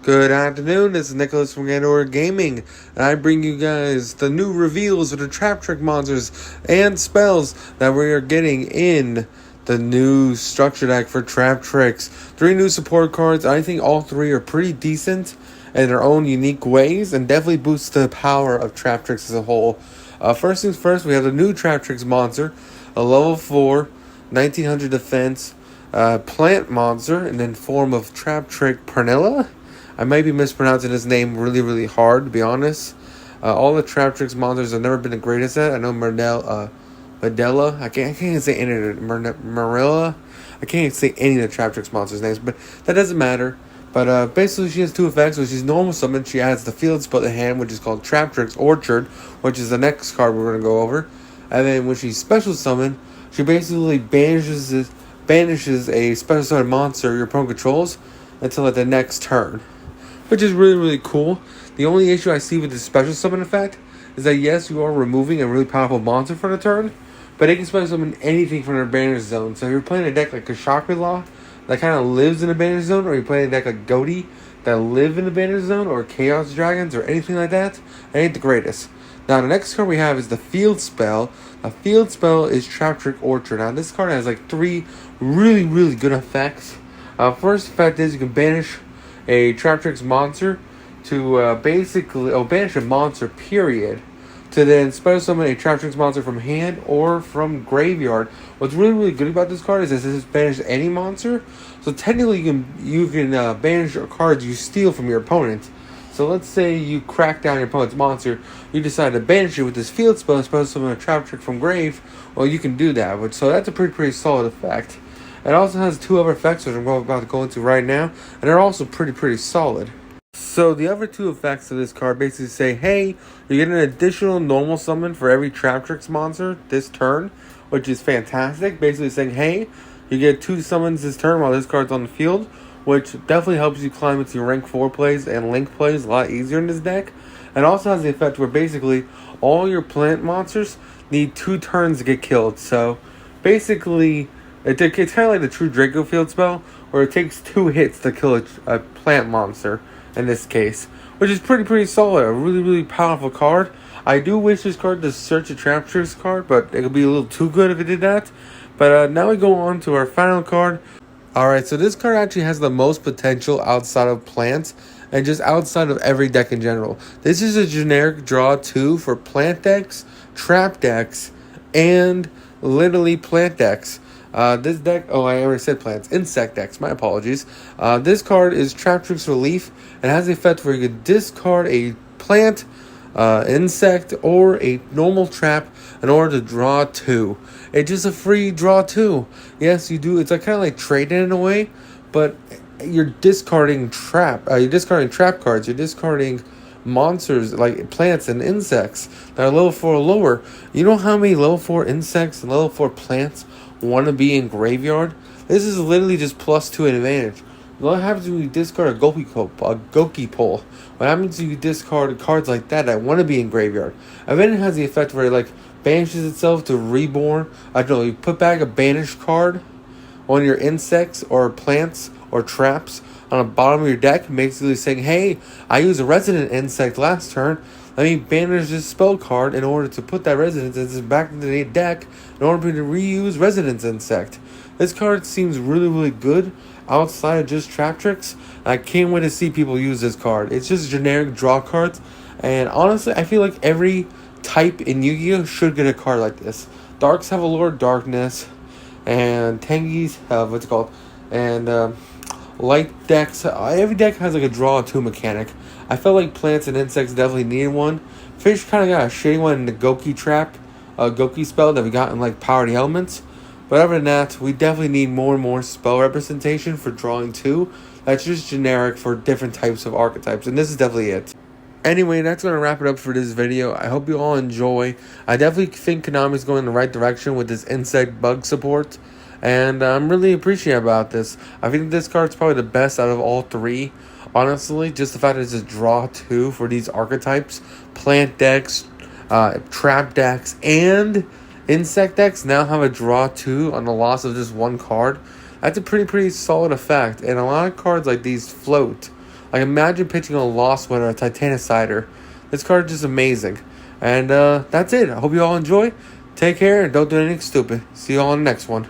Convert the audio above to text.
Good afternoon, this is Nicholas from Andor Gaming, and I bring you guys the new reveals of the Traptrix monsters and spells that we are getting in the new structure deck for Traptrix. 3 new support cards. I think all 3 are pretty decent in their own unique ways, and definitely boosts the power of Traptrix as a whole. First things first, we have the new Traptrix monster, a level 4, 1900 defense, plant monster, and then form of Traptrix Pernilla. I might be mispronouncing his name really hard, to be honest. All the Traptrix monsters have never been the greatest at. I know Medela. I can't say any of it. Marilla. I can't say any of the Traptrix monsters' names, but that doesn't matter. But basically, she has 2 effects. When she's normal summon, she adds the field spell to hand, which is called Traptrix Orchard, which is the next card we're going to go over. And then when she's special summon, she basically banishes a special summon monster your opponent controls until at the next turn, which is really cool. The only issue I see with the special summon effect is that yes, you are removing a really powerful monster for the turn, but it can special summon anything from their banish zone. So if you're playing a deck like Kashakri Law that kind of lives in the banish zone, or you're playing a deck like Goaty that live in the banish zone, or Chaos Dragons or anything like that, it ain't the greatest. Now the next card we have is the field spell. A field spell is Traptrix Orchard. Now this card has like 3 really good effects. First effect is you can banish a Traptrix monster to banish a monster, period, to then special summon a Traptrix monster from hand or from graveyard. What's really good about this card is that it banishes any monster, so technically you can banish cards you steal from your opponent. So let's say you crack down your opponent's monster, you decide to banish it with this field spell, special summon a Traptrix from grave. Well, you can do that, so that's a pretty solid effect. It also has 2 other effects, which I'm about to go into right now, and they're also pretty solid. So the other 2 effects of this card basically say, hey, you get an additional normal summon for every Traptrix monster this turn, which is fantastic. Basically saying, hey, you get 2 summons this turn while this card's on the field, which definitely helps you climb into rank 4 plays and link plays a lot easier in this deck. And also has the effect where basically all your plant monsters need 2 turns to get killed. So basically, it's kind of like the True Draco field spell, where it takes 2 hits to kill a plant monster in this case, which is pretty solid. A really powerful card. I do wish this card to search a Traptrix card, but it would be a little too good if it did that. But now we go on to our final card. Alright, so this card actually has the most potential outside of plants and just outside of every deck in general. This is a generic draw 2 for plant decks, trap decks, and literally plant decks. This deck, I already said plants, insect decks, my apologies. This card is Traptrix Relief and has the effect where you can discard a plant, insect, or a normal trap in order to draw 2. It's just a free draw 2. Yes, you do. It's kind of like trading in a way, but you're discarding trap cards. You're discarding monsters like plants and insects that are level 4 or lower. You know how many level 4 insects and level 4 plants want to be in graveyard? This is literally just +2 advantage. What happens when you discard a Goki pole? What happens when you discard cards like that want to be in graveyard? And then it has the effect where it banishes itself to reborn. I don't know, you put back a banished card on your insects or plants or traps on the bottom of your deck, basically saying, hey, I used a resident insect last turn. Let me banish this spell card in order to put that resident insect back into the deck in order to reuse Residence Insect. This card seems really good outside of just Traptrix. I can't wait to see people use this card. It's just generic draw cards, and honestly, I feel like every type in Yu-Gi-Oh! Should get a card like this. Darks have a Lord Darkness, and Tengi's have light decks. Every deck has a draw 2 mechanic. I felt like plants and insects definitely needed one. Fish kind of got a shitty one in the Goki spell that we got in Power of the Elements. But other than that, we definitely need more and more spell representation for drawing 2. That's just generic for different types of archetypes, and this is definitely it. Anyway, that's going to wrap it up for this video. I hope you all enjoy. I definitely think Konami's going in the right direction with this insect bug support, and I'm really appreciative about this. I think this card's probably the best out of all 3. Honestly, just the fact that it's a draw 2 for these archetypes, plant decks, trap decks, and insect decks now have a draw 2 on the loss of just 1 card. That's a pretty solid effect, and a lot of cards like these float. Like, imagine pitching a lost winner, a Titanicider. This card is just amazing. And that's it. I hope you all enjoy. Take care and don't do anything stupid. See you all on the next one.